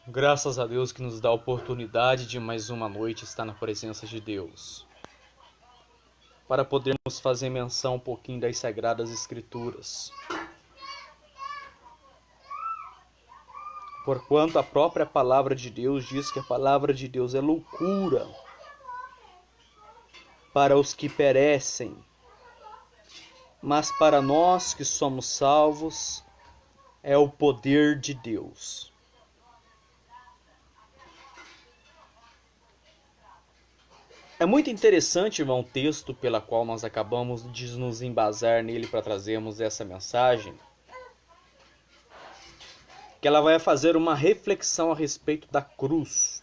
Graças a Deus que nos dá a oportunidade de mais uma noite estar na presença de Deus, para podermos fazer menção um pouquinho das Sagradas Escrituras. Porquanto a própria palavra de Deus diz que a palavra de Deus é loucura para os que perecem, mas para nós que somos salvos é o poder de Deus. É muito interessante, irmão, o texto pela qual nós acabamos de nos embasar nele para trazermos essa mensagem, que ela vai fazer uma reflexão a respeito da cruz.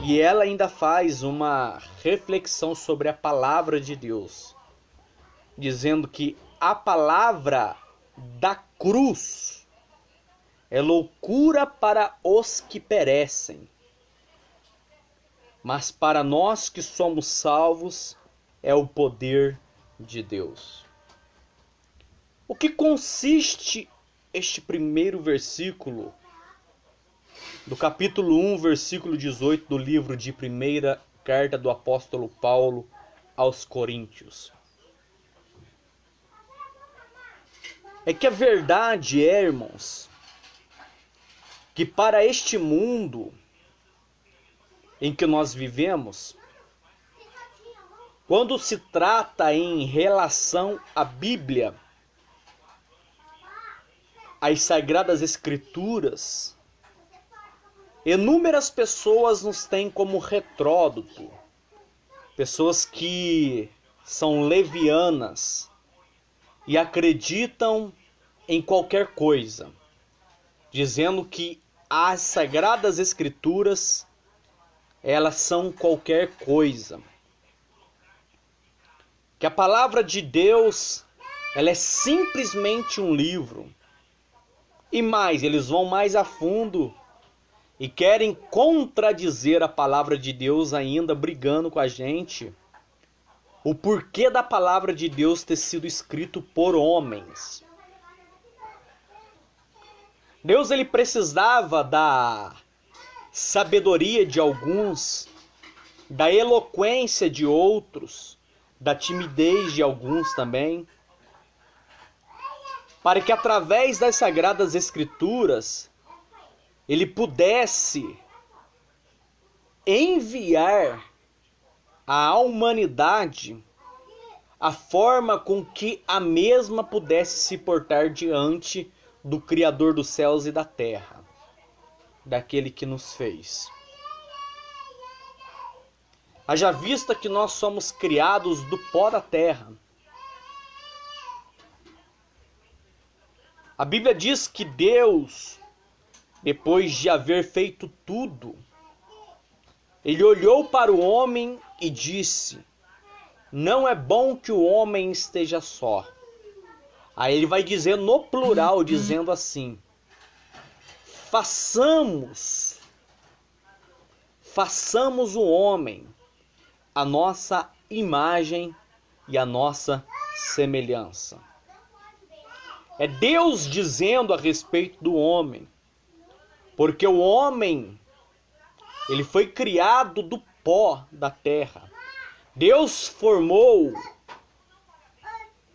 E ela ainda faz uma reflexão sobre a palavra de Deus, dizendo que a palavra da cruz é loucura para os que perecem, mas para nós que somos salvos é o poder de Deus. O que consiste este primeiro versículo do capítulo 1, versículo 18 do livro de primeira carta do apóstolo Paulo aos Coríntios? É que a verdade é, irmãos, que para este mundo em que nós vivemos, quando se trata em relação à Bíblia, às Sagradas Escrituras, inúmeras pessoas nos têm como retródoto, pessoas que são levianas e acreditam em qualquer coisa, dizendo que as Sagradas Escrituras elas são qualquer coisa. Que a palavra de Deus, ela é simplesmente um livro. E mais, eles vão mais a fundo e querem contradizer a palavra de Deus ainda, brigando com a gente. O porquê da palavra de Deus ter sido escrito por homens. Deus, ele precisava da sabedoria de alguns, da eloquência de outros, da timidez de alguns também, para que através das Sagradas Escrituras ele pudesse enviar à humanidade a forma com que a mesma pudesse se portar diante do Criador dos céus e da terra, daquele que nos fez. Haja vista que nós somos criados do pó da terra. A Bíblia diz que Deus, depois de haver feito tudo, ele olhou para o homem e disse: não é bom que o homem esteja só. Aí ele vai dizer no plural, dizendo assim: façamos o homem a nossa imagem e a nossa semelhança. É Deus dizendo a respeito do homem, porque o homem, ele foi criado do pó da terra. Deus formou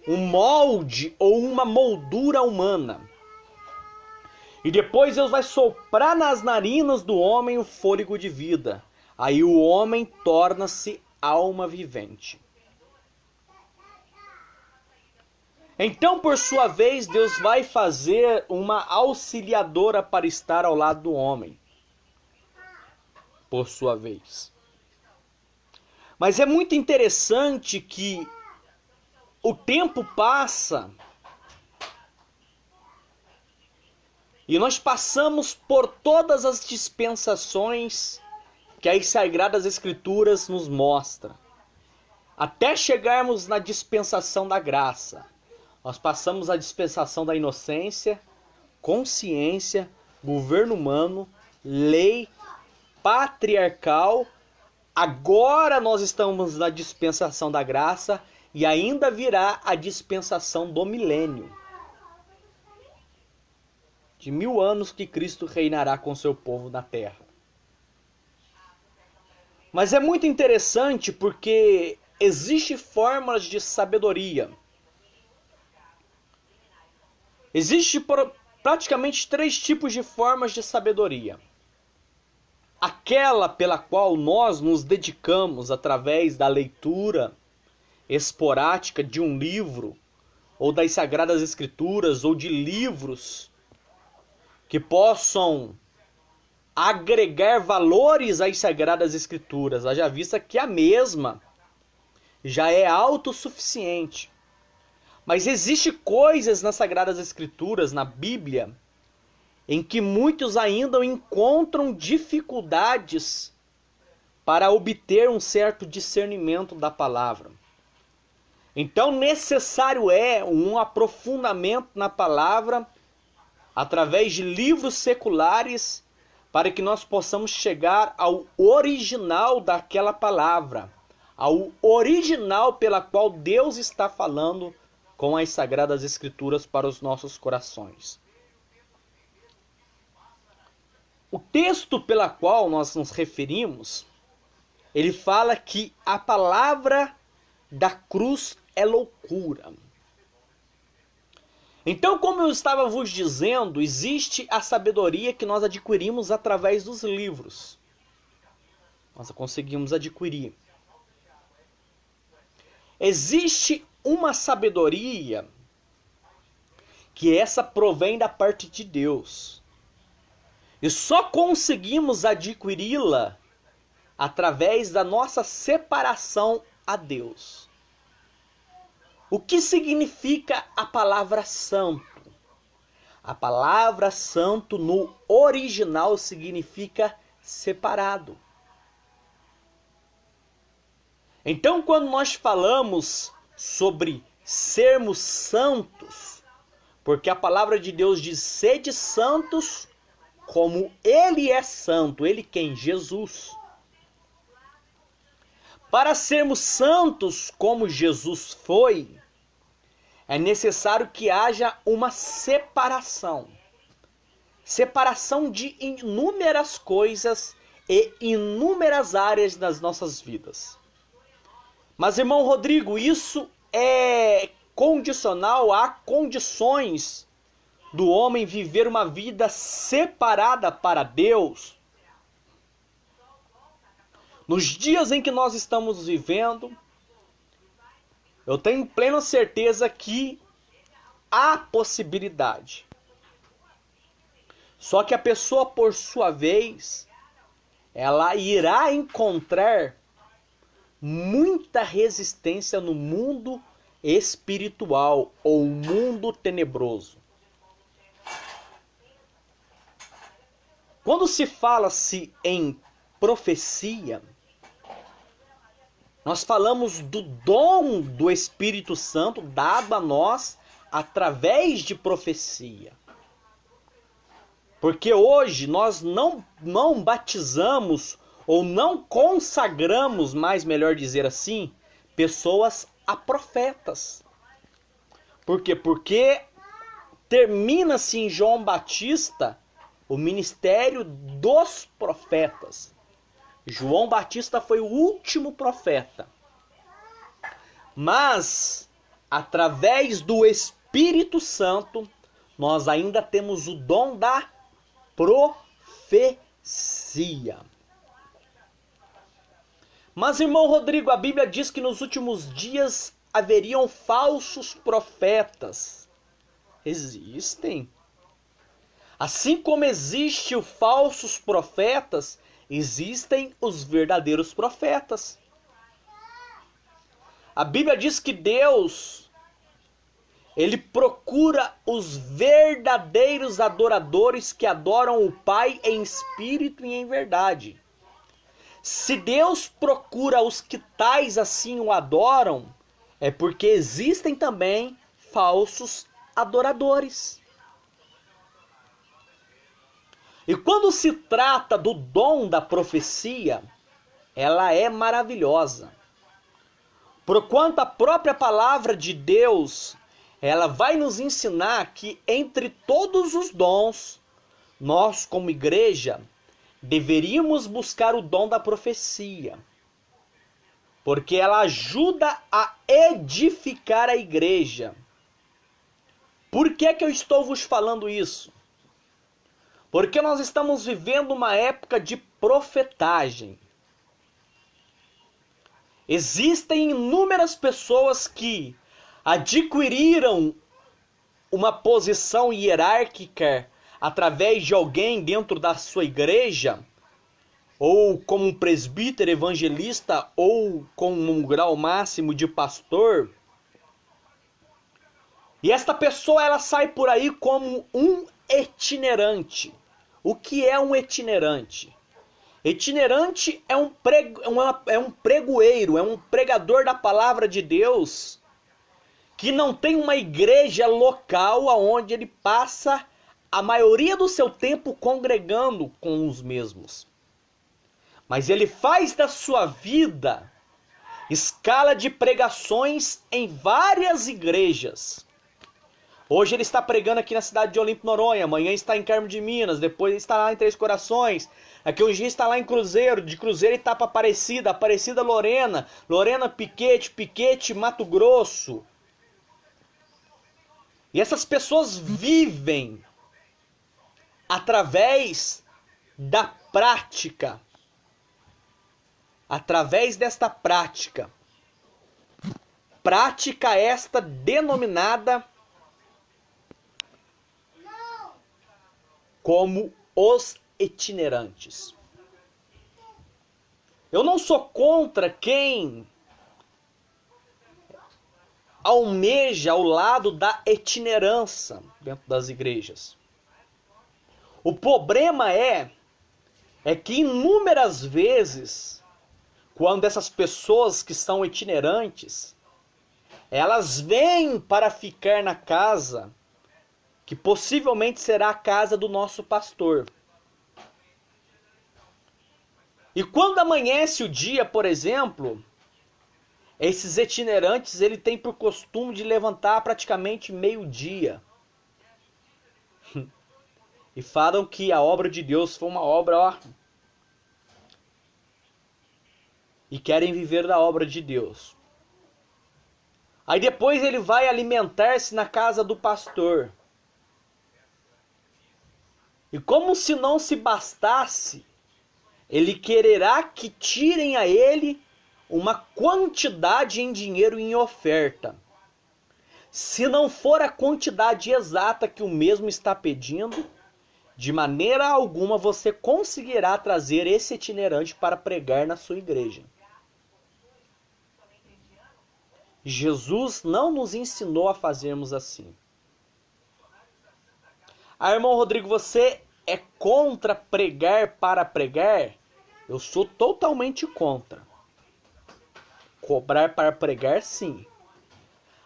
um molde ou uma moldura humana. E depois Deus vai soprar nas narinas do homem o fôlego de vida. Aí o homem torna-se alma vivente. Então, por sua vez, Deus vai fazer uma auxiliadora para estar ao lado do homem. Por sua vez. Mas é muito interessante que o tempo passa e nós passamos por todas as dispensações que as Sagradas Escrituras nos mostram, até chegarmos na dispensação da graça. Nós passamos a dispensação da inocência, consciência, governo humano, lei, patriarcal. Agora nós estamos na dispensação da graça e ainda virá a dispensação do milênio. De 1000 anos que Cristo reinará com seu povo na terra. Mas é muito interessante porque existem formas de sabedoria. Existem praticamente 3 tipos de formas de sabedoria. Aquela pela qual nós nos dedicamos através da leitura esporádica de um livro, ou das Sagradas Escrituras, ou de livros que possam agregar valores às Sagradas Escrituras, haja vista que a mesma já é autossuficiente. Mas existem coisas nas Sagradas Escrituras, na Bíblia, em que muitos ainda encontram dificuldades para obter um certo discernimento da palavra. Então, necessário é um aprofundamento na palavra através de livros seculares para que nós possamos chegar ao original daquela palavra, ao original pela qual Deus está falando com as Sagradas Escrituras para os nossos corações. O texto pela qual nós nos referimos, ele fala que a palavra da cruz é loucura. Então, como eu estava vos dizendo, existe a sabedoria que nós adquirimos através dos livros. Nós conseguimos adquirir. Existe uma sabedoria que essa provém da parte de Deus. E só conseguimos adquiri-la através da nossa separação a Deus. O que significa a palavra santo? A palavra santo no original significa separado. Então, quando nós falamos sobre sermos santos, porque a palavra de Deus diz: sede santos como Ele é santo. Ele quem? Jesus. Para sermos santos como Jesus foi, é necessário que haja uma separação. Separação de inúmeras coisas e inúmeras áreas das nossas vidas. Mas, irmão Rodrigo, isso é condicional a condições do homem viver uma vida separada para Deus. Nos dias em que nós estamos vivendo, eu tenho plena certeza que há possibilidade. Só que a pessoa, por sua vez, ela irá encontrar muita resistência no mundo espiritual ou mundo tenebroso. Quando se fala-se em profecia, nós falamos do dom do Espírito Santo dado a nós através de profecia. Porque hoje nós não batizamos ou não consagramos, mais melhor dizer assim, pessoas a profetas. Por quê? Porque termina-se em João Batista o ministério dos profetas. João Batista foi o último profeta. Mas, através do Espírito Santo, nós ainda temos o dom da profecia. Mas, irmão Rodrigo, a Bíblia diz que nos últimos dias haveriam falsos profetas. Existem. Assim como existem os falsos profetas, existem os verdadeiros profetas. A Bíblia diz que Deus, Ele procura os verdadeiros adoradores que adoram o Pai em espírito e em verdade. Se Deus procura os que tais assim o adoram, é porque existem também falsos adoradores. E quando se trata do dom da profecia, ela é maravilhosa. Porquanto a própria palavra de Deus, ela vai nos ensinar que entre todos os dons, nós como igreja, deveríamos buscar o dom da profecia. Porque ela ajuda a edificar a igreja. Por que eu estou vos falando isso? Porque nós estamos vivendo uma época de profetagem. Existem inúmeras pessoas que adquiriram uma posição hierárquica através de alguém dentro da sua igreja, ou como um presbítero, evangelista, ou com um grau máximo de pastor. E esta pessoa ela sai por aí como um itinerante. O que é um itinerante? Itinerante é um pregoeiro, é um pregador da palavra de Deus que não tem uma igreja local onde ele passa a maioria do seu tempo congregando com os mesmos. Mas ele faz da sua vida escala de pregações em várias igrejas. Hoje ele está pregando aqui na cidade de Olimpo, Noronha, amanhã está em Carmo de Minas, depois está lá em Três Corações, aqui um dia está lá em Cruzeiro, de Cruzeiro ele está para Aparecida, Aparecida Lorena, Lorena Piquete, Piquete Mato Grosso. E essas pessoas vivem através da prática, através desta prática, prática esta denominada como os itinerantes. Eu não sou contra quem almeja ao lado da itinerância dentro das igrejas. O problema é que inúmeras vezes, quando essas pessoas que são itinerantes, elas vêm para ficar na casa que possivelmente será a casa do nosso pastor. E quando amanhece o dia, por exemplo, esses itinerantes ele tem por costume de levantar praticamente meio-dia. E falam que a obra de Deus foi uma obra, e querem viver da obra de Deus. Aí depois ele vai alimentar-se na casa do pastor. E como se não se bastasse, ele quererá que tirem a ele uma quantidade em dinheiro em oferta. Se não for a quantidade exata que o mesmo está pedindo, de maneira alguma você conseguirá trazer esse itinerante para pregar na sua igreja. Jesus não nos ensinou a fazermos assim. Irmão Rodrigo, você é contra pregar para pregar? Eu sou totalmente contra. Cobrar para pregar, sim.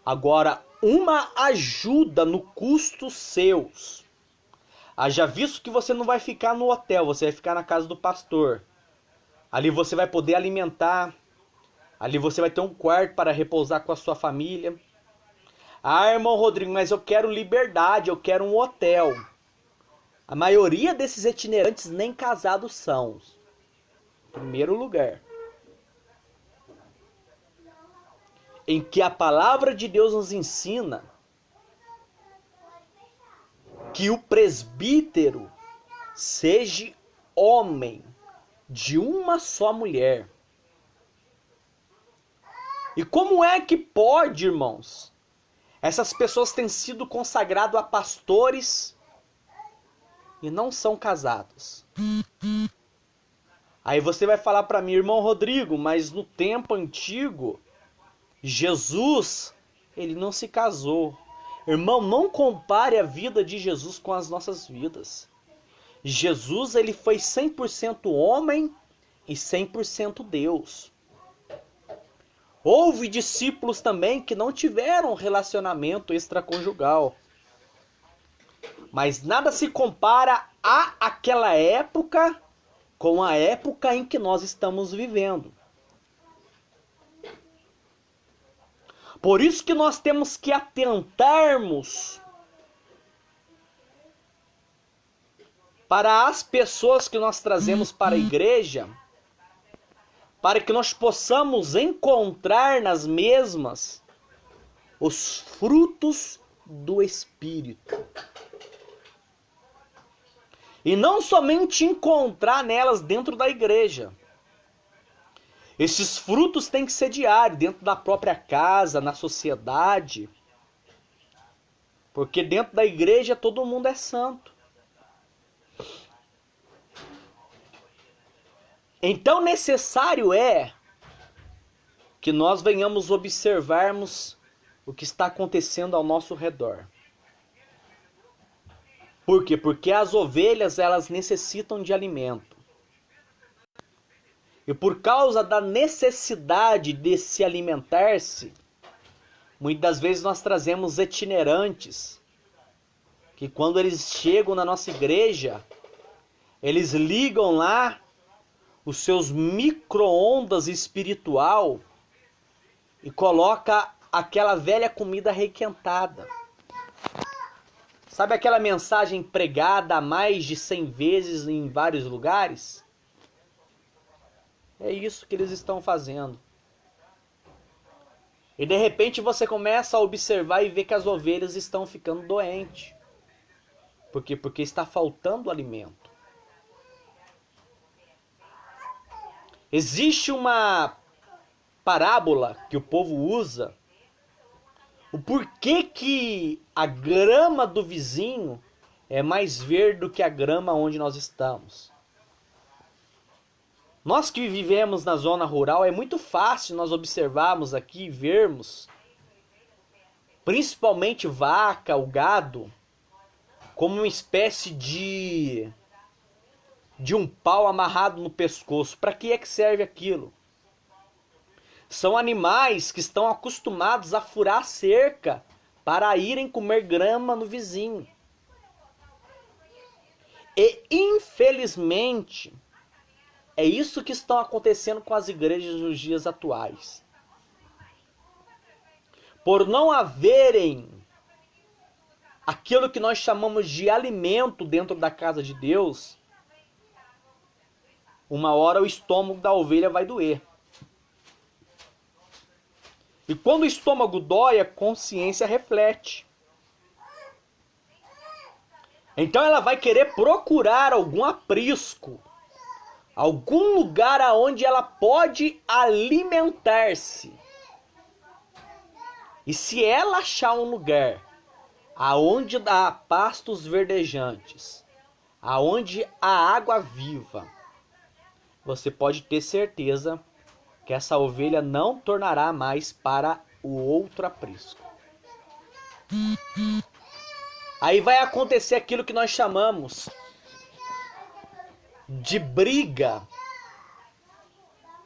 Agora, uma ajuda no custo seus. Haja visto que você não vai ficar no hotel, você vai ficar na casa do pastor. Ali você vai poder alimentar. Ali você vai ter um quarto para repousar com a sua família. Ah, irmão Rodrigo, mas eu quero liberdade, eu quero um hotel. A maioria desses itinerantes nem casados são. Em primeiro lugar. Em que a palavra de Deus nos ensina que o presbítero seja homem de uma só mulher. E como é que pode, irmãos, essas pessoas têm sido consagradas a pastores e não são casados? Aí você vai falar para mim, irmão Rodrigo, mas no tempo antigo, Jesus, ele não se casou. Irmão, não compare a vida de Jesus com as nossas vidas. Jesus, ele foi 100% homem e 100% Deus. Houve discípulos também que não tiveram relacionamento extraconjugal. Mas nada se compara àquela época com a época em que nós estamos vivendo. Por isso que nós temos que atentarmos para as pessoas que nós trazemos para a igreja, para que nós possamos encontrar nas mesmas os frutos do Espírito. E não somente encontrar nelas dentro da igreja. Esses frutos têm que ser diários, dentro da própria casa, na sociedade. Porque dentro da igreja todo mundo é santo. Então necessário é que nós venhamos observarmos o que está acontecendo ao nosso redor. Por quê? Porque as ovelhas, elas necessitam de alimento. E por causa da necessidade de se alimentar-se, muitas vezes nós trazemos itinerantes, que quando eles chegam na nossa igreja, eles ligam lá os seus micro-ondas espiritual e coloca aquela velha comida requentada. Sabe aquela mensagem pregada mais de 100 vezes em vários lugares? É isso que eles estão fazendo. E de repente você começa a observar e ver que as ovelhas estão ficando doentes. Por quê? Porque está faltando alimento. Existe uma parábola que o povo usa. O porquê que a grama do vizinho é mais verde do que a grama onde nós estamos. Nós que vivemos na zona rural, é muito fácil nós observarmos aqui e vermos, principalmente vaca, o gado, como uma espécie de um pau amarrado no pescoço. Para que é que serve aquilo? São animais que estão acostumados a furar cerca para irem comer grama no vizinho. E infelizmente é isso que está acontecendo com as igrejas nos dias atuais. Por não haverem aquilo que nós chamamos de alimento dentro da casa de Deus, uma hora o estômago da ovelha vai doer. E quando o estômago dói, a consciência reflete. Então ela vai querer procurar algum aprisco, algum lugar aonde ela pode alimentar-se. E se ela achar um lugar aonde há pastos verdejantes, aonde há água viva, você pode ter certeza que essa ovelha não tornará mais para o outro aprisco. Aí vai acontecer aquilo que nós chamamos de briga,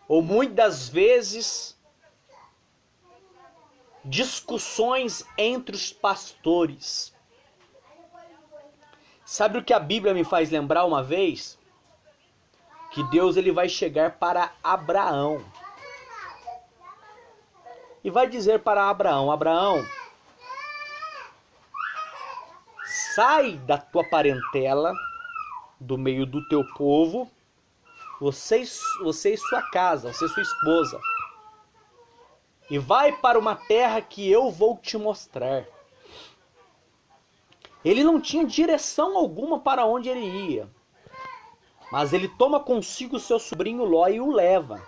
ou muitas vezes discussões entre os pastores. Sabe o que a Bíblia me faz lembrar uma vez? Que Deus ele vai chegar para Abraão e vai dizer para Abraão: Abraão, sai da tua parentela, do meio do teu povo, você e sua casa, você e sua esposa, e vai para uma terra que eu vou te mostrar. Ele não tinha direção alguma para onde ele ia, mas ele toma consigo seu sobrinho Ló e o leva.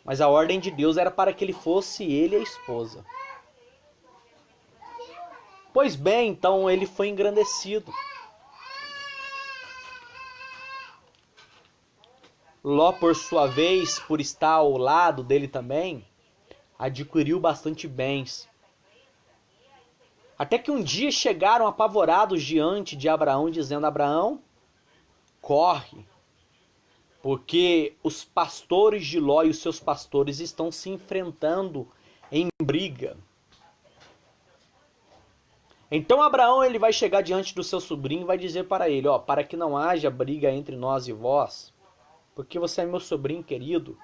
Mas a ordem de Deus era para que ele fosse ele e a esposa. Pois bem, então ele foi engrandecido. Ló, por sua vez, por estar ao lado dele também, adquiriu bastante bens. Até que um dia chegaram apavorados diante de Abraão, dizendo: Abraão, corre, porque os pastores de Ló e os seus pastores estão se enfrentando em briga. Então Abraão ele vai chegar diante do seu sobrinho e vai dizer para ele, ó, para que não haja briga entre nós e vós, porque você é meu sobrinho querido,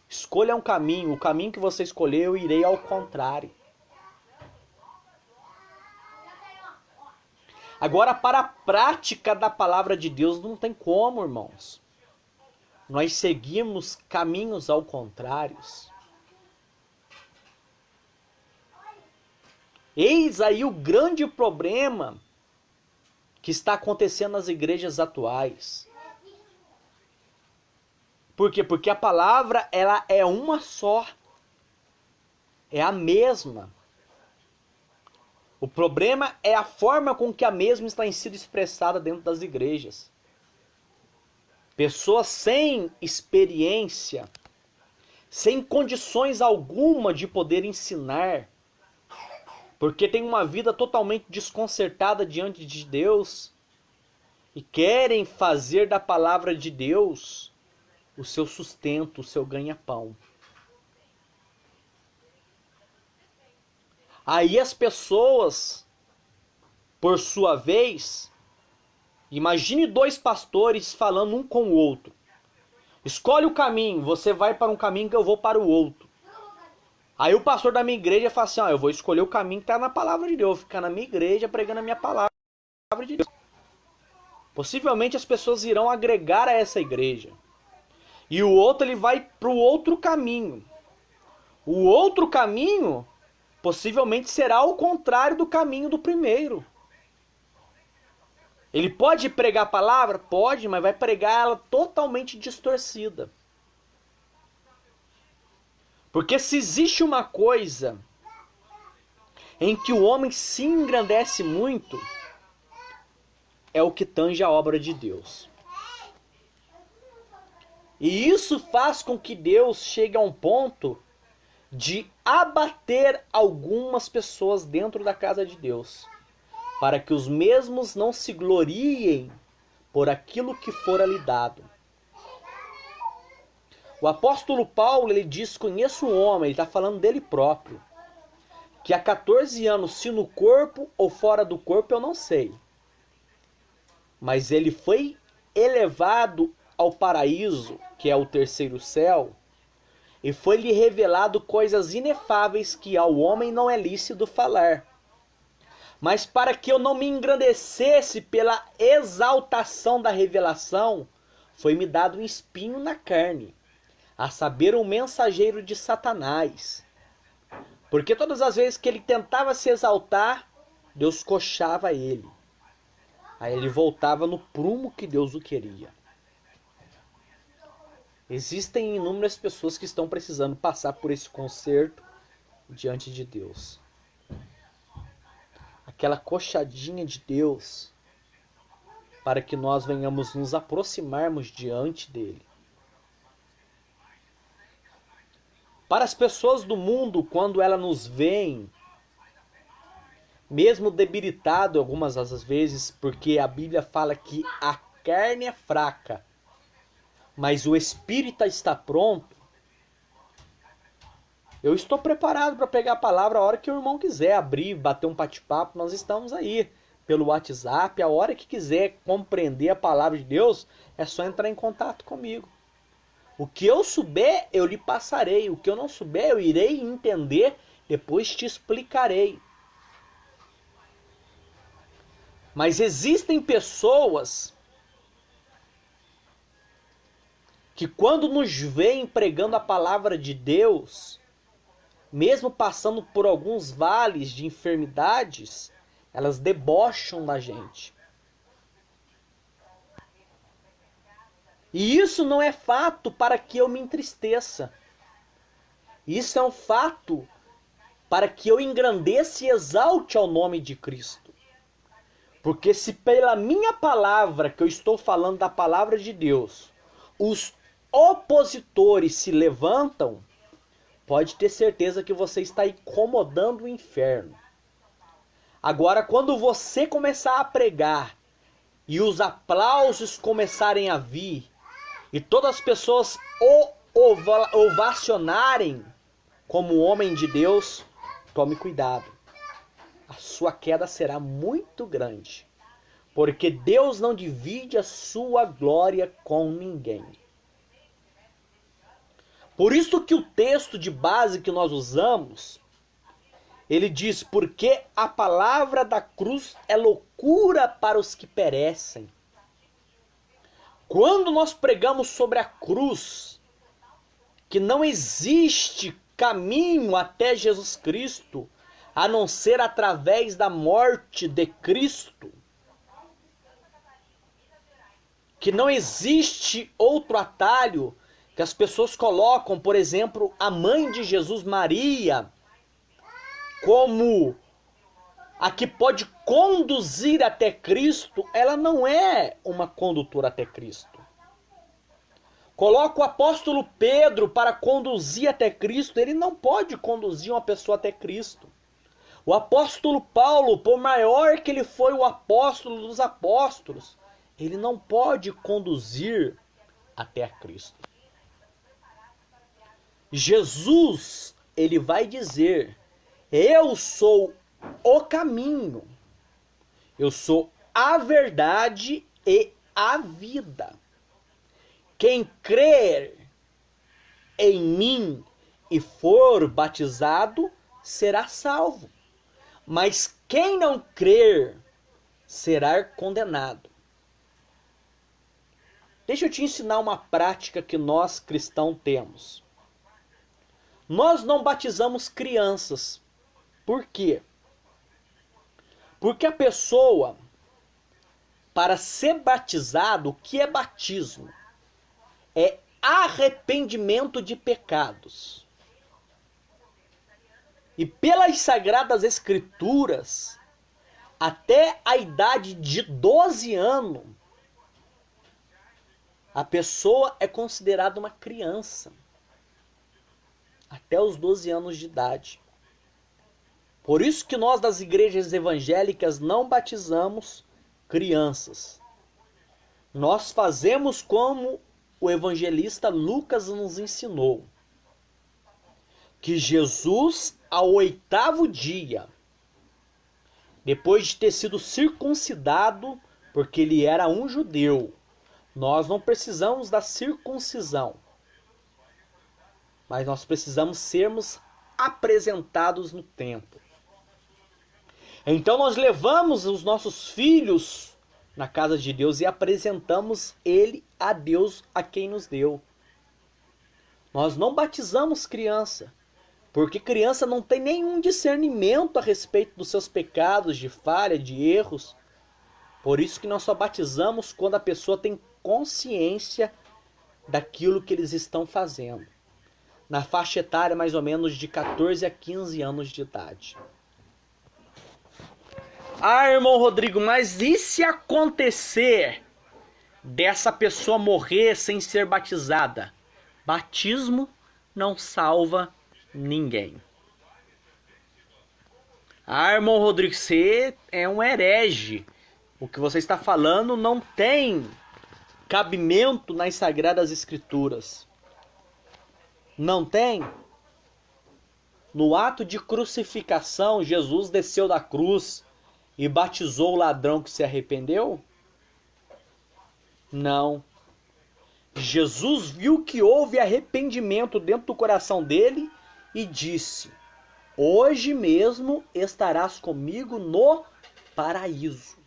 escolha um caminho, o caminho que você escolheu, eu irei ao contrário. Agora, para a prática da palavra de Deus, não tem como, irmãos. Nós seguimos caminhos ao contrário. Eis aí o grande problema que está acontecendo nas igrejas atuais. Por quê? Porque a palavra ela é uma só. É a mesma. O problema é a forma com que a mesma está sendo expressada dentro das igrejas. Pessoas sem experiência, sem condições alguma de poder ensinar, porque tem uma vida totalmente desconcertada diante de Deus e querem fazer da palavra de Deus o seu sustento, o seu ganha-pão. Aí as pessoas, por sua vez, imagine dois pastores falando um com o outro. Escolhe o caminho, você vai para um caminho que eu vou para o outro. Aí o pastor da minha igreja fala assim, eu vou escolher o caminho que está na palavra de Deus, vou ficar na minha igreja pregando a minha palavra de Deus. Possivelmente as pessoas irão agregar a essa igreja. E o outro ele vai para o outro caminho. O outro caminho possivelmente será o contrário do caminho do primeiro. Ele pode pregar a palavra? Pode, mas vai pregar ela totalmente distorcida. Porque se existe uma coisa em que o homem se engrandece muito, é o que tange a obra de Deus. E isso faz com que Deus chegue a um ponto de abater algumas pessoas dentro da casa de Deus, para que os mesmos não se gloriem por aquilo que fora lhe dado. O apóstolo Paulo, ele diz, conheço um homem, ele está falando dele próprio, que há 14 anos, se no corpo ou fora do corpo, eu não sei. Mas ele foi elevado ao paraíso, que é o terceiro céu, e foi-lhe revelado coisas inefáveis que ao homem não é lícito falar. Mas para que eu não me engrandecesse pela exaltação da revelação, foi-me dado um espinho na carne, a saber, um mensageiro de Satanás. Porque todas as vezes que ele tentava se exaltar, Deus coxava ele. Aí ele voltava no prumo que Deus o queria. Existem inúmeras pessoas que estão precisando passar por esse concerto diante de Deus. Aquela coxadinha de Deus, para que nós venhamos nos aproximarmos diante dele. Para as pessoas do mundo, quando elas nos veem, mesmo debilitado algumas das vezes, porque a Bíblia fala que a carne é fraca, mas o espírito está pronto, eu estou preparado para pegar a palavra a hora que o irmão quiser abrir, bater um bate-papo, nós estamos aí pelo WhatsApp, a hora que quiser compreender a palavra de Deus, é só entrar em contato comigo. O que eu souber, eu lhe passarei. O que eu não souber, eu irei entender, depois te explicarei. Mas existem pessoas que quando nos veem pregando a palavra de Deus, mesmo passando por alguns vales de enfermidades, elas debocham da gente. E isso não é fato para que eu me entristeça. Isso é um fato para que eu engrandeça e exalte ao nome de Cristo. Porque se pela minha palavra, que eu estou falando da palavra de Deus, os opositores se levantam, pode ter certeza que você está incomodando o inferno. Agora, quando você começar a pregar e os aplausos começarem a vir, e todas as pessoas ovacionarem como homem de Deus, tome cuidado. a sua queda será muito grande. Porque Deus não divide a sua glória com ninguém. Por isso que o texto de base que nós usamos, ele diz, porque a palavra da cruz é loucura para os que perecem. Quando nós pregamos sobre a cruz, que não existe caminho até Jesus Cristo, a não ser através da morte de Cristo, que não existe outro atalho, que as pessoas colocam, por exemplo, a mãe de Jesus, Maria, como a que pode conduzir até Cristo, ela não é uma condutora até Cristo. Coloca o apóstolo Pedro para conduzir até Cristo, ele não pode conduzir uma pessoa até Cristo. O apóstolo Paulo, por maior que ele foi o apóstolo dos apóstolos, ele não pode conduzir até a Cristo. Jesus, ele vai dizer, eu sou o caminho, eu sou a verdade e a vida. Quem crer em mim e for batizado, será salvo. Mas quem não crer, será condenado. Deixa eu te ensinar uma prática que nós cristãos temos. Nós não batizamos crianças. Por quê? Porque a pessoa, para ser batizado, o que é batismo? É arrependimento de pecados. E pelas Sagradas Escrituras, até a idade de 12 anos, a pessoa é considerada uma criança. Até os 12 anos de idade. Por isso que nós das igrejas evangélicas não batizamos crianças. Nós fazemos como o evangelista Lucas nos ensinou. Que Jesus, ao 8º dia, depois de ter sido circuncidado, porque ele era um judeu, nós não precisamos da circuncisão, mas nós precisamos sermos apresentados no templo. Então nós levamos os nossos filhos na casa de Deus e apresentamos ele a Deus a quem nos deu. Nós não batizamos criança, porque criança não tem nenhum discernimento a respeito dos seus pecados, de falha, de erros. Por isso que nós só batizamos quando a pessoa tem consciência daquilo que eles estão fazendo. Na faixa etária mais ou menos de 14 a 15 anos de idade. Ah, irmão Rodrigo, mas e se acontecer dessa pessoa morrer sem ser batizada? Batismo não salva ninguém. Ah, irmão Rodrigo, você é um herege. O que você está falando não tem cabimento nas Sagradas Escrituras. Não tem? No ato de crucificação, Jesus desceu da cruz e batizou o ladrão que se arrependeu? Não. Jesus viu que houve arrependimento dentro do coração dele e disse: hoje mesmo estarás comigo no paraíso.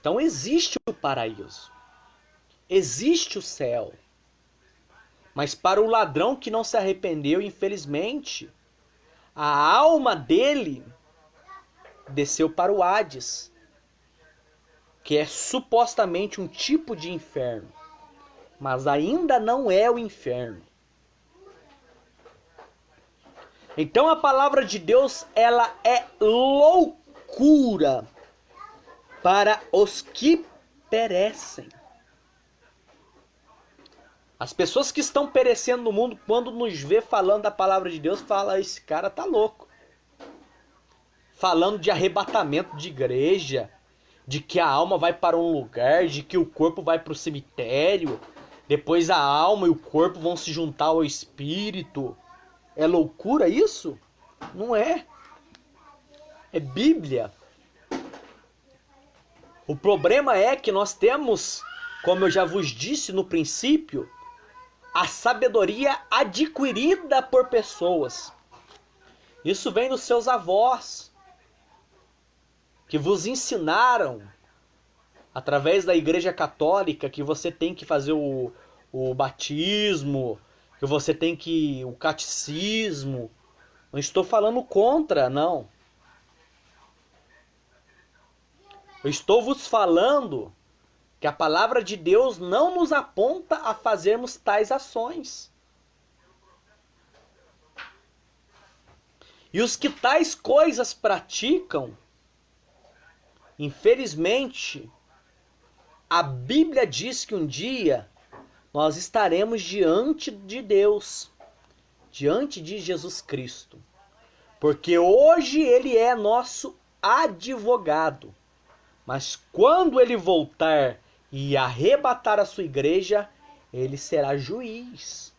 Então existe o paraíso. Existe o céu. Mas para o ladrão que não se arrependeu, infelizmente, a alma dele desceu para o Hades, que é supostamente um tipo de inferno, mas ainda não é o inferno. Então a palavra de Deus, ela é loucura para os que perecem. As pessoas que estão perecendo no mundo, quando nos vê falando da palavra de Deus, fala: esse cara tá louco. Falando de arrebatamento de igreja, de que a alma vai para um lugar, de que o corpo vai para o cemitério, depois a alma e o corpo vão se juntar ao espírito. É loucura isso? Não é. É Bíblia. O problema é que nós temos, como eu já vos disse no princípio, a sabedoria adquirida por pessoas. Isso vem dos seus avós, que vos ensinaram, através da Igreja Católica, que você tem que fazer o batismo, que você tem que o catecismo. Não estou falando contra, não. Eu estou vos falando que a palavra de Deus não nos aponta a fazermos tais ações. E os que tais coisas praticam, infelizmente, a Bíblia diz que um dia nós estaremos diante de Deus, diante de Jesus Cristo. Porque hoje ele é nosso advogado. Mas quando ele voltar e arrebatar a sua igreja, ele será juiz.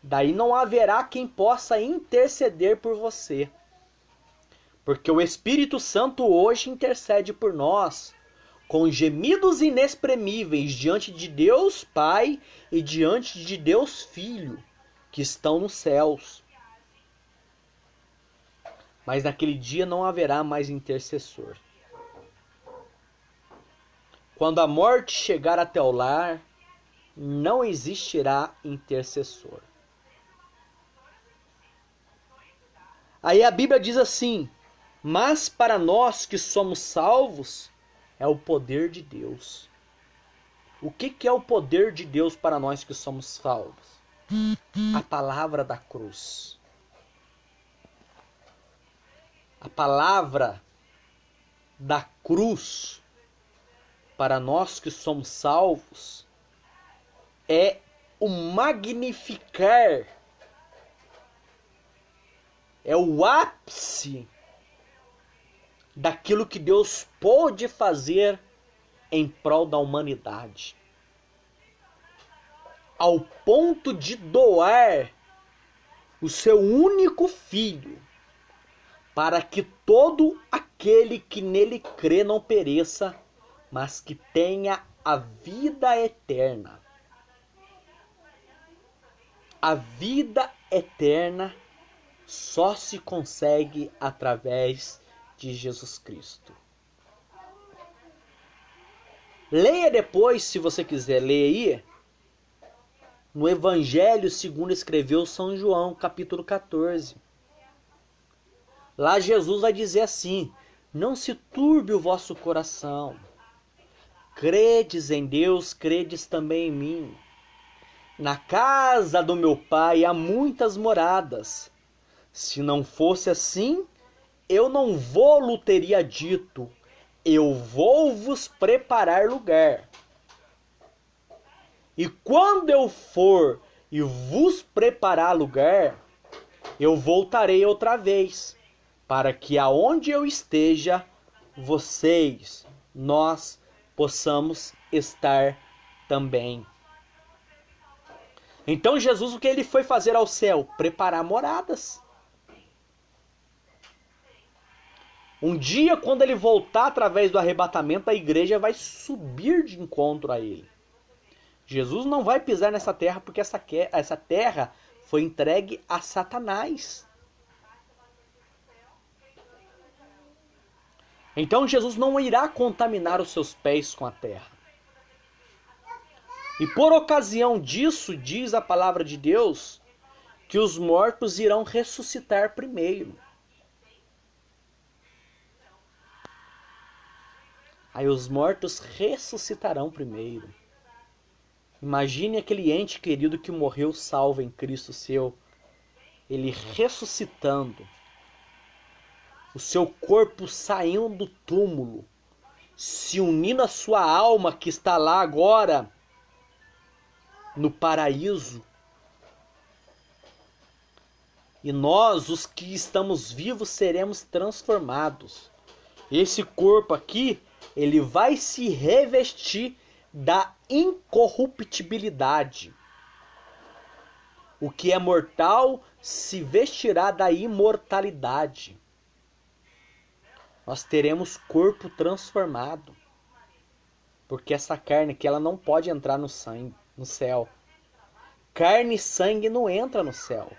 Daí não haverá quem possa interceder por você. Porque o Espírito Santo hoje intercede por nós, com gemidos inexprimíveis diante de Deus Pai e diante de Deus Filho, que estão nos céus. Mas naquele dia não haverá mais intercessor. Quando a morte chegar até o lar, não existirá intercessor. Aí a Bíblia diz assim: mas para nós que somos salvos, é o poder de Deus. O que é o poder de Deus para nós que somos salvos? A palavra da cruz. A palavra da cruz, para nós que somos salvos, é o magnificar, é o ápice daquilo que Deus pôde fazer em prol da humanidade. Ao ponto de doar o seu único filho, para que todo aquele que nele crê não pereça, mas que tenha a vida eterna. A vida eterna só se consegue através de Jesus Cristo. Leia depois, se você quiser ler aí, no Evangelho segundo escreveu São João, capítulo 14. Lá Jesus vai dizer assim: não se turbe o vosso coração. Credes em Deus, credes também em mim. Na casa do meu Pai há muitas moradas. Se não fosse assim, eu não vou-lo teria dito. Eu vou vos preparar lugar. E quando eu for e vos preparar lugar, eu voltarei outra vez, para que aonde eu esteja, vocês, nós, possamos estar também. Então Jesus, o que ele foi fazer ao céu? Preparar moradas. Um dia, quando ele voltar através do arrebatamento, a igreja vai subir de encontro a ele. Jesus não vai pisar nessa terra porque essa terra foi entregue a Satanás. Então Jesus não irá contaminar os seus pés com a terra. E por ocasião disso, diz a palavra de Deus, que os mortos irão ressuscitar primeiro. Aí os mortos ressuscitarão primeiro. Imagine aquele ente querido que morreu salvo em Cristo seu, ele ressuscitando, o seu corpo saindo do túmulo, se unindo à sua alma que está lá agora, no paraíso. E nós, os que estamos vivos, seremos transformados. Esse corpo aqui, ele vai se revestir da incorruptibilidade. O que é mortal se vestirá da imortalidade. Nós teremos corpo transformado. Porque essa carne aqui, ela não pode entrar no sangue, no céu. Carne e sangue não entra no céu.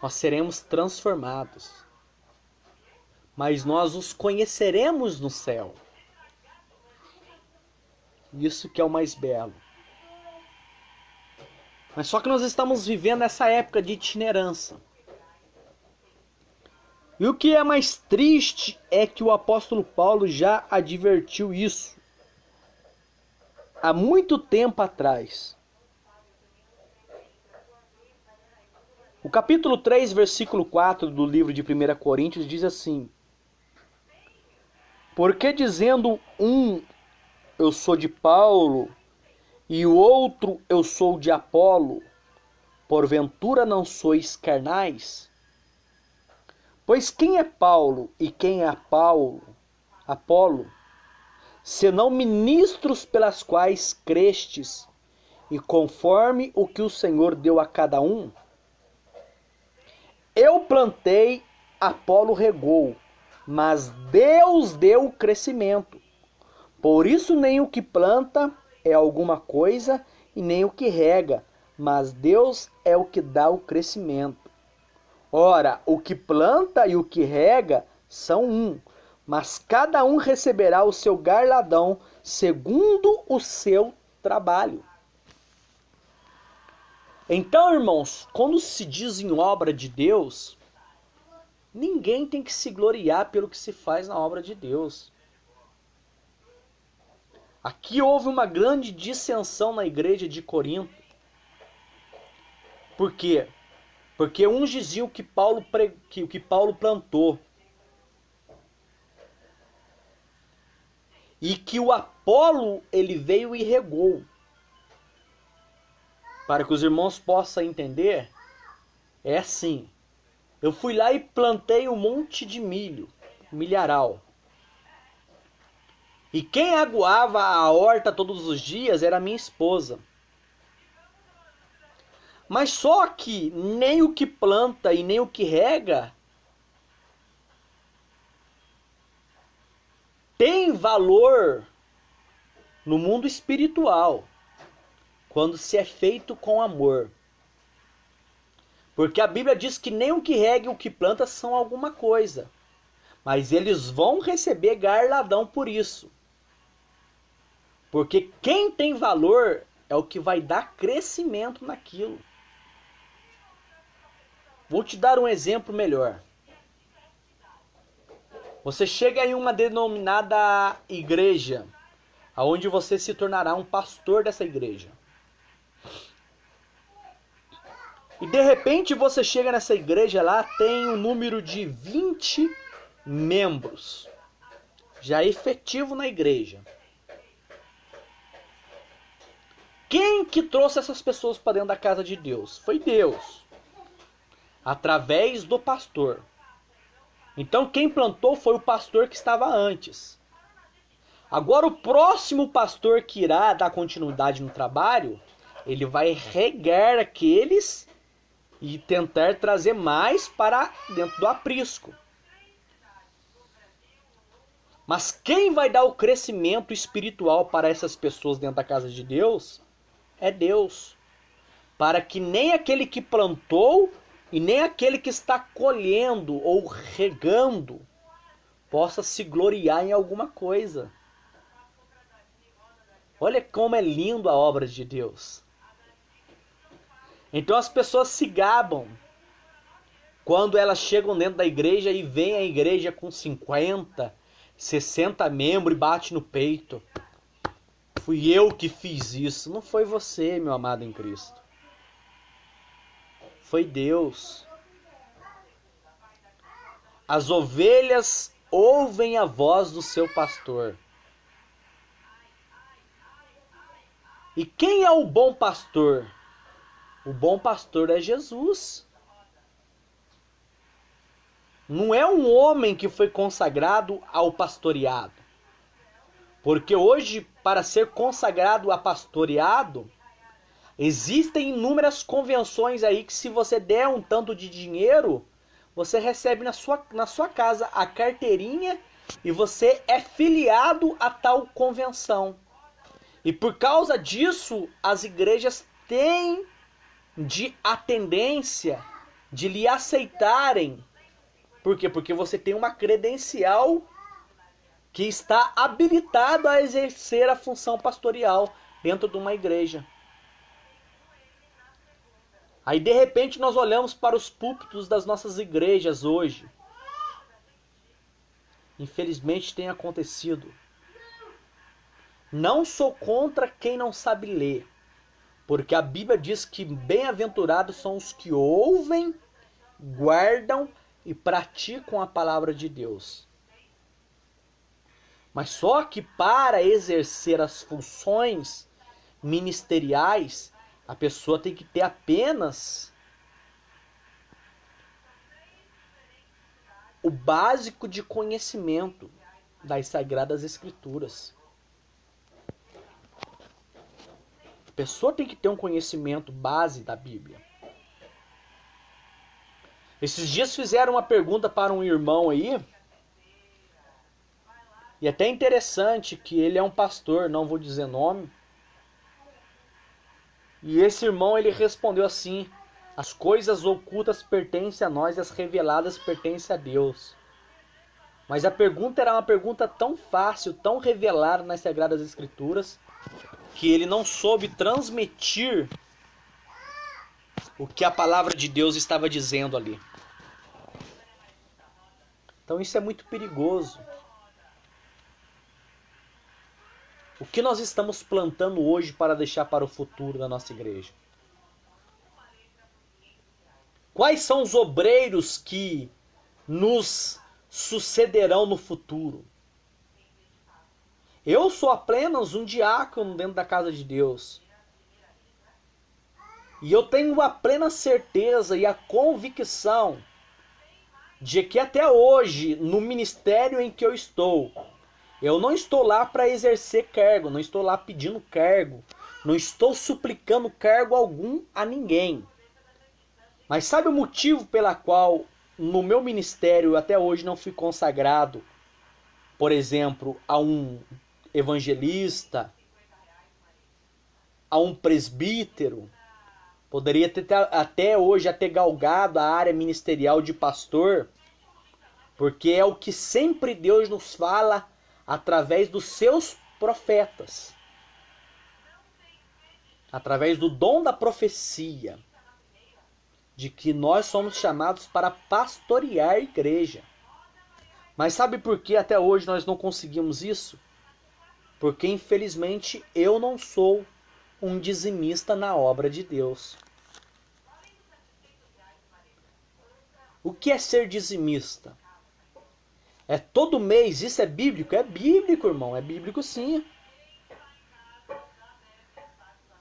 Nós seremos transformados. Mas nós os conheceremos no céu. Isso que é o mais belo. Mas só que nós estamos vivendo essa época de itinerância. E o que é mais triste é que o apóstolo Paulo já advertiu isso há muito tempo atrás. O capítulo 3, versículo 4 do livro de 1 Coríntios diz assim: porque dizendo um, eu sou de Paulo, e o outro, eu sou de Apolo, porventura não sois carnais? Pois quem é Paulo e quem é Apolo, senão ministros pelas quais crestes, e conforme o que o Senhor deu a cada um? Eu plantei, Apolo regou, mas Deus deu o crescimento. Por isso nem o que planta é alguma coisa, e nem o que rega, mas Deus é o que dá o crescimento. Ora, o que planta e o que rega são um, mas cada um receberá o seu galardão segundo o seu trabalho. Então, irmãos, quando se diz em obra de Deus, ninguém tem que se gloriar pelo que se faz na obra de Deus. Aqui houve uma grande dissensão na igreja de Corinto. Por quê? Porque uns diziam que Paulo plantou e que o Apolo ele veio e regou. Para que os irmãos possam entender, é assim: eu fui lá e plantei um monte de milharal. E quem aguava a horta todos os dias era a minha esposa. Mas só que nem o que planta e nem o que rega tem valor no mundo espiritual quando se é feito com amor. Porque a Bíblia diz que nem o que rega e o que planta são alguma coisa, mas eles vão receber galardão por isso. Porque quem tem valor é o que vai dar crescimento naquilo. Vou te dar um exemplo melhor. Você chega em uma denominada igreja, onde você se tornará um pastor dessa igreja. E de repente você chega nessa igreja lá, tem um número de 20 membros, já efetivo na igreja. Quem que trouxe essas pessoas para dentro da casa de Deus? Foi Deus, através do pastor. Então quem plantou foi o pastor que estava antes. Agora o próximo pastor que irá dar continuidade no trabalho, ele vai regar aqueles e tentar trazer mais para dentro do aprisco. Mas quem vai dar o crescimento espiritual para essas pessoas dentro da casa de Deus é Deus. Para que nem aquele que plantou e nem aquele que está colhendo ou regando possa se gloriar em alguma coisa. Olha como é lindo a obra de Deus. Então as pessoas se gabam quando elas chegam dentro da igreja e veem a igreja com 50, 60 membros e bate no peito. Fui eu que fiz isso. Não foi você, meu amado em Cristo. Foi Deus. As ovelhas ouvem a voz do seu pastor. E quem é o bom pastor? O bom pastor é Jesus. Não é um homem que foi consagrado ao pastoreado. Porque hoje, para ser consagrado a pastoreado, Existem inúmeras convenções aí que se você der um tanto de dinheiro, você recebe na sua casa a carteirinha e você é filiado a tal convenção. E por causa disso, as igrejas têm a tendência de lhe aceitarem. Por quê? Porque você tem uma credencial que está habilitado a exercer a função pastoral dentro de uma igreja. Aí de repente nós olhamos para os púlpitos das nossas igrejas hoje. Infelizmente tem acontecido. Não sou contra quem não sabe ler, porque a Bíblia diz que bem-aventurados são os que ouvem, guardam e praticam a palavra de Deus. Mas só que para exercer as funções ministeriais, a pessoa tem que ter apenas o básico de conhecimento das Sagradas Escrituras. A pessoa tem que ter um conhecimento base da Bíblia. Esses dias fizeram uma pergunta para um irmão aí, e até interessante que ele é um pastor, não vou dizer nome. E esse irmão ele respondeu assim: as coisas ocultas pertencem a nós e as reveladas pertencem a Deus. Mas a pergunta era uma pergunta tão fácil, tão revelada nas Sagradas Escrituras, que ele não soube transmitir o que a palavra de Deus estava dizendo ali. Então isso é muito perigoso. O que nós estamos plantando hoje para deixar para o futuro da nossa igreja? Quais são os obreiros que nos sucederão no futuro? Eu sou apenas um diácono dentro da casa de Deus. E eu tenho a plena certeza e a convicção de que até hoje, no ministério em que eu não estou lá para exercer cargo, não estou lá pedindo cargo, não estou suplicando cargo algum a ninguém. Mas sabe o motivo pela qual no meu ministério até hoje não fui consagrado, por exemplo, a um evangelista, a um presbítero? Poderia ter até hoje galgado a área ministerial de pastor, porque é o que sempre Deus nos fala através dos seus profetas, através do dom da profecia, de que nós somos chamados para pastorear a igreja. Mas sabe por que até hoje nós não conseguimos isso? Porque infelizmente eu não sou um dizimista na obra de Deus. O que é ser dizimista? É todo mês, isso é bíblico? É bíblico, irmão, é bíblico sim.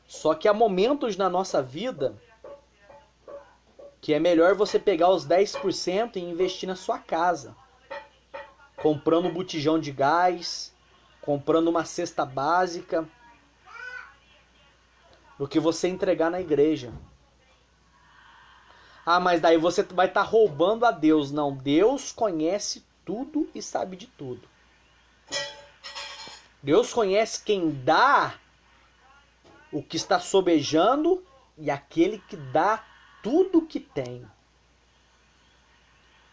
Só que há momentos na nossa vida que é melhor você pegar os 10% e investir na sua casa. Comprando um botijão de gás, comprando uma cesta básica, do que você entregar na igreja. Ah, mas daí você vai estar roubando a Deus. Não, Deus conhece tudo e sabe de tudo. Deus conhece quem dá o que está sobejando e aquele que dá tudo que tem.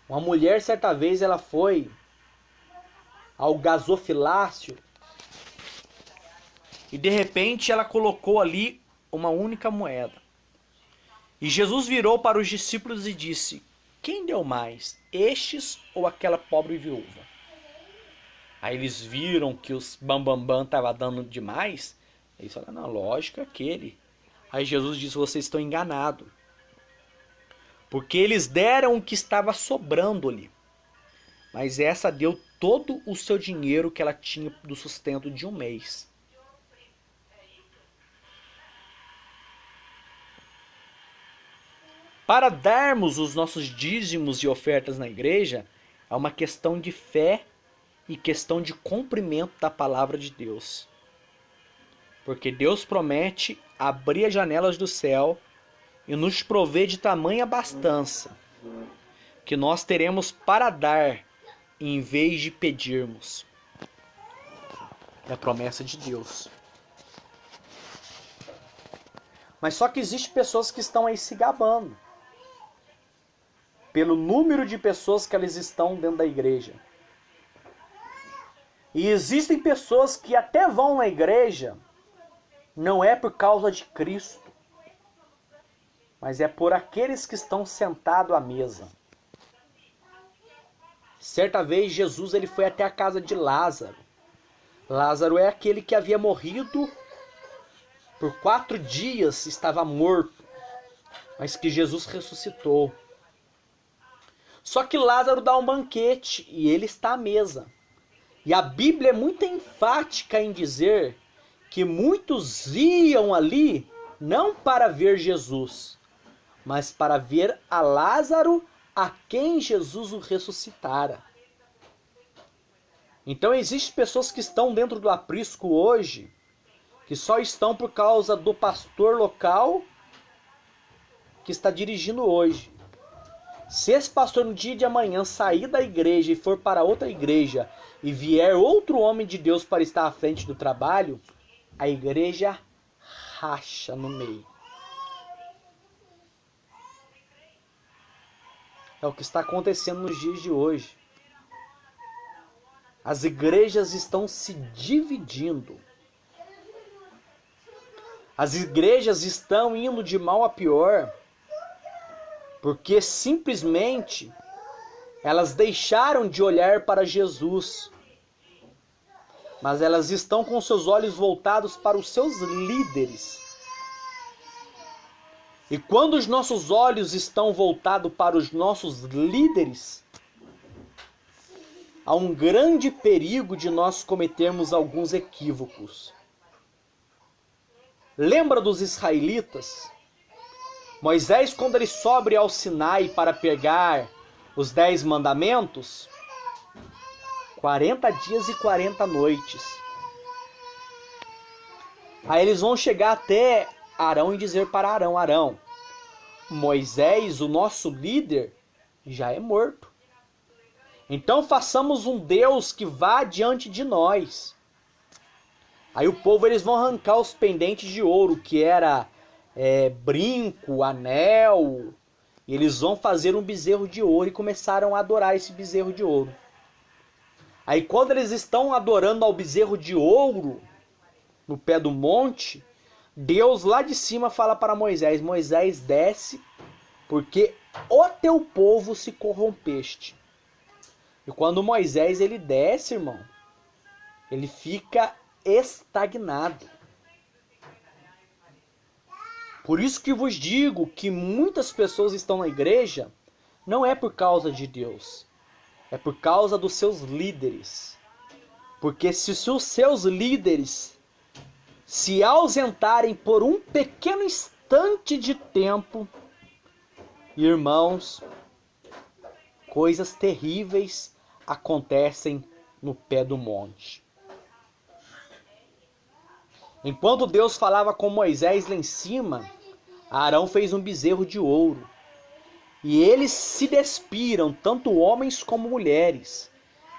Uma mulher, certa vez, ela foi ao gasofilácio e de repente ela colocou ali uma única moeda. E Jesus virou para os discípulos e disse: quem deu mais, estes ou aquela pobre viúva? Aí eles viram que os bambambam estava dando demais. Eles falaram: não, lógico, aquele. Aí Jesus disse: vocês estão enganados. Porque eles deram o que estava sobrando ali. Mas essa deu todo o seu dinheiro que ela tinha do sustento de um mês. Para darmos os nossos dízimos e ofertas na igreja, é uma questão de fé e questão de cumprimento da palavra de Deus. Porque Deus promete abrir as janelas do céu e nos prover de tamanha abastança, que nós teremos para dar em vez de pedirmos. É a promessa de Deus. Mas só que existem pessoas que estão aí se gabando pelo número de pessoas que eles estão dentro da igreja. E existem pessoas que até vão na igreja, não é por causa de Cristo, mas é por aqueles que estão sentados à mesa. Certa vez Jesus ele foi até a casa de Lázaro. Lázaro é aquele que havia morrido por 4 dias, estava morto, mas que Jesus ressuscitou. Só que Lázaro dá um banquete e ele está à mesa. E a Bíblia é muito enfática em dizer que muitos iam ali não para ver Jesus, mas para ver a Lázaro, a quem Jesus o ressuscitara. Então existem pessoas que estão dentro do aprisco hoje, que só estão por causa do pastor local que está dirigindo hoje. Se esse pastor no dia de amanhã sair da igreja e for para outra igreja e vier outro homem de Deus para estar à frente do trabalho, a igreja racha no meio. É o que está acontecendo nos dias de hoje. As igrejas estão se dividindo. As igrejas estão indo de mal a pior, porque simplesmente elas deixaram de olhar para Jesus, mas elas estão com seus olhos voltados para os seus líderes. E quando os nossos olhos estão voltados para os nossos líderes, há um grande perigo de nós cometermos alguns equívocos. Lembra dos israelitas? Moisés, quando ele sobe ao Sinai para pegar os 10 mandamentos, 40 dias e 40 noites. Aí eles vão chegar até Arão e dizer para Arão: Arão, Moisés, o nosso líder, já é morto. Então façamos um Deus que vá diante de nós. Aí o povo eles vão arrancar os pendentes de ouro, que era brinco, anel, e eles vão fazer um bezerro de ouro e começaram a adorar esse bezerro de ouro. Aí quando eles estão adorando ao bezerro de ouro, no pé do monte, Deus lá de cima fala para Moisés: Moisés, desce, porque o teu povo se corrompeste. E quando Moisés ele desce, irmão, ele fica estagnado. Por isso que vos digo que muitas pessoas estão na igreja, não é por causa de Deus, é por causa dos seus líderes. Porque se os seus líderes se ausentarem por um pequeno instante de tempo, irmãos, coisas terríveis acontecem no pé do monte. Enquanto Deus falava com Moisés lá em cima, Arão fez um bezerro de ouro. E eles se despiram, tanto homens como mulheres.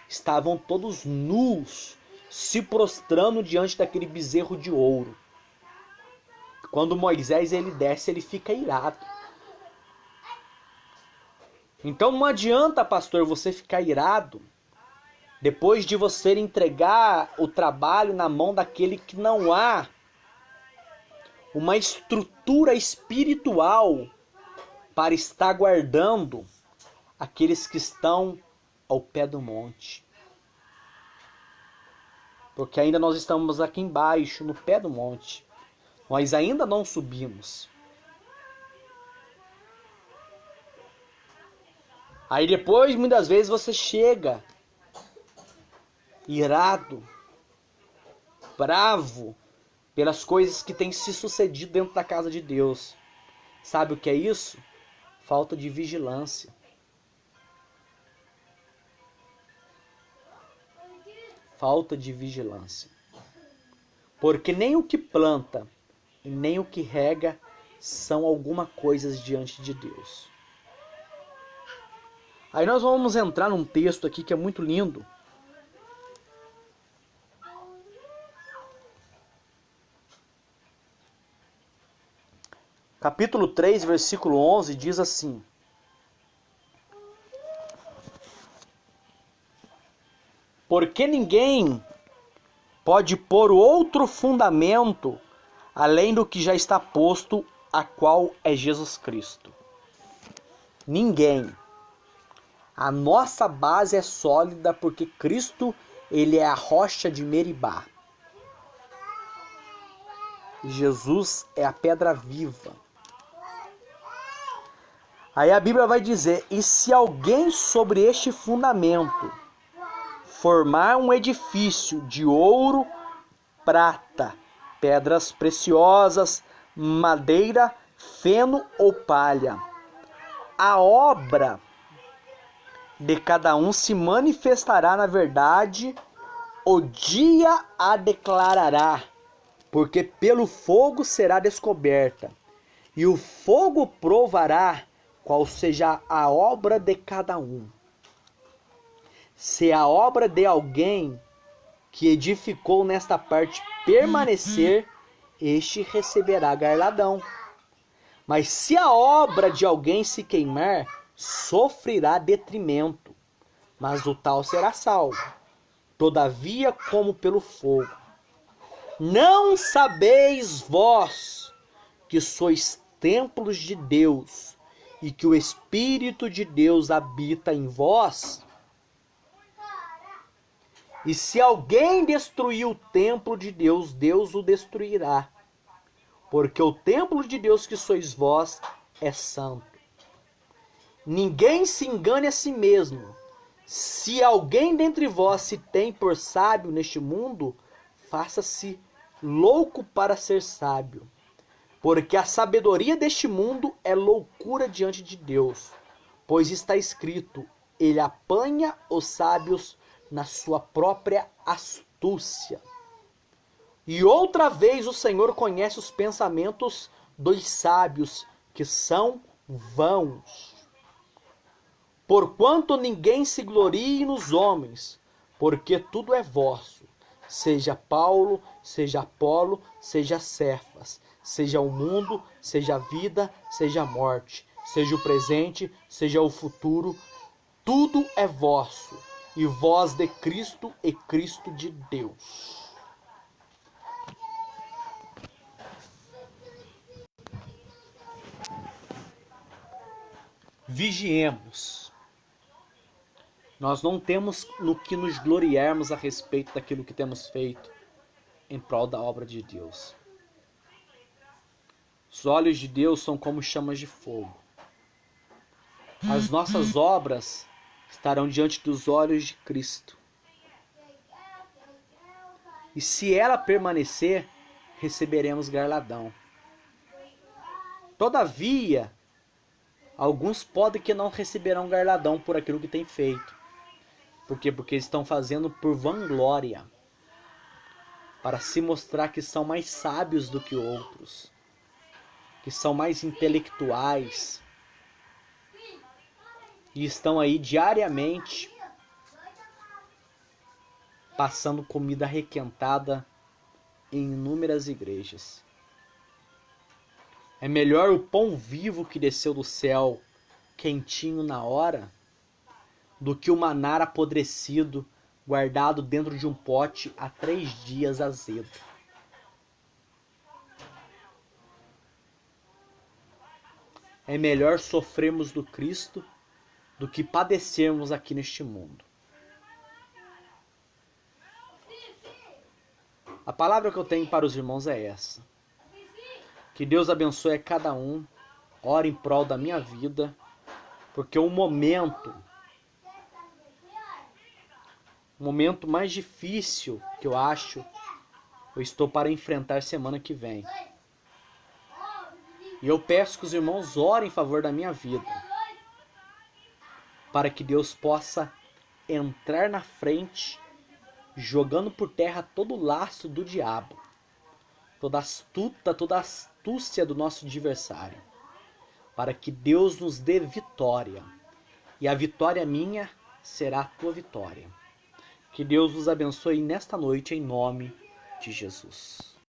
Estavam todos nus, se prostrando diante daquele bezerro de ouro. Quando Moisés ele desce, ele fica irado. Então não adianta, pastor, você ficar irado depois de você entregar o trabalho na mão daquele que não há uma estrutura espiritual para estar guardando aqueles que estão ao pé do monte. Porque ainda nós estamos aqui embaixo, no pé do monte. Nós ainda não subimos. Aí depois, muitas vezes, você chega irado, bravo, pelas coisas que têm se sucedido dentro da casa de Deus. Sabe o que é isso? Falta de vigilância. Falta de vigilância. Porque nem o que planta e nem o que rega são alguma coisa diante de Deus. Aí nós vamos entrar num texto aqui que é muito lindo. Capítulo 3, versículo 11 diz assim: porque ninguém pode pôr outro fundamento além do que já está posto, a qual é Jesus Cristo. Ninguém. A nossa base é sólida porque Cristo, ele é a rocha de Meribá. Jesus é a pedra viva. Aí a Bíblia vai dizer: e se alguém sobre este fundamento formar um edifício de ouro, prata, pedras preciosas, madeira, feno ou palha, a obra de cada um se manifestará na verdade, o dia a declarará, porque pelo fogo será descoberta, e o fogo provará qual seja a obra de cada um. Se a obra de alguém que edificou nesta parte permanecer, este receberá galardão. Mas se a obra de alguém se queimar, sofrerá detrimento, mas o tal será salvo, todavia como pelo fogo. Não sabeis vós que sois templos de Deus e que o Espírito de Deus habita em vós? E se alguém destruir o templo de Deus, Deus o destruirá, porque o templo de Deus que sois vós é santo. Ninguém se engane a si mesmo. Se alguém dentre vós se tem por sábio neste mundo, faça-se louco para ser sábio. Porque a sabedoria deste mundo é loucura diante de Deus. Pois está escrito: ele apanha os sábios na sua própria astúcia. E outra vez o Senhor conhece os pensamentos dos sábios, que são vãos. Porquanto ninguém se glorie nos homens, porque tudo é vosso, seja Paulo, seja Apolo, seja Cefas, seja o mundo, seja a vida, seja a morte, seja o presente, seja o futuro, tudo é vosso, e vós de Cristo e Cristo de Deus. Vigiemos. Nós não temos no que nos gloriarmos a respeito daquilo que temos feito em prol da obra de Deus. Os olhos de Deus são como chamas de fogo. As nossas obras estarão diante dos olhos de Cristo. E se ela permanecer, receberemos galardão. Todavia, alguns podem que não receberão galardão por aquilo que têm feito. Por quê? Porque estão fazendo por vanglória, para se mostrar que são mais sábios do que outros, que são mais intelectuais, e estão aí diariamente passando comida requentada em inúmeras igrejas. É melhor o pão vivo que desceu do céu, quentinho na hora, do que o maná apodrecido, guardado dentro de um pote há 3 dias azedo. É melhor sofrermos do Cristo do que padecermos aqui neste mundo. A palavra que eu tenho para os irmãos é essa. Que Deus abençoe a cada um, ore em prol da minha vida, porque o momento mais difícil que eu acho, eu estou para enfrentar semana que vem. E eu peço que os irmãos orem em favor da minha vida, para que Deus possa entrar na frente, jogando por terra todo o laço do diabo, toda astúcia do nosso adversário, para que Deus nos dê vitória. E a vitória minha será a tua vitória. Que Deus nos abençoe nesta noite, em nome de Jesus.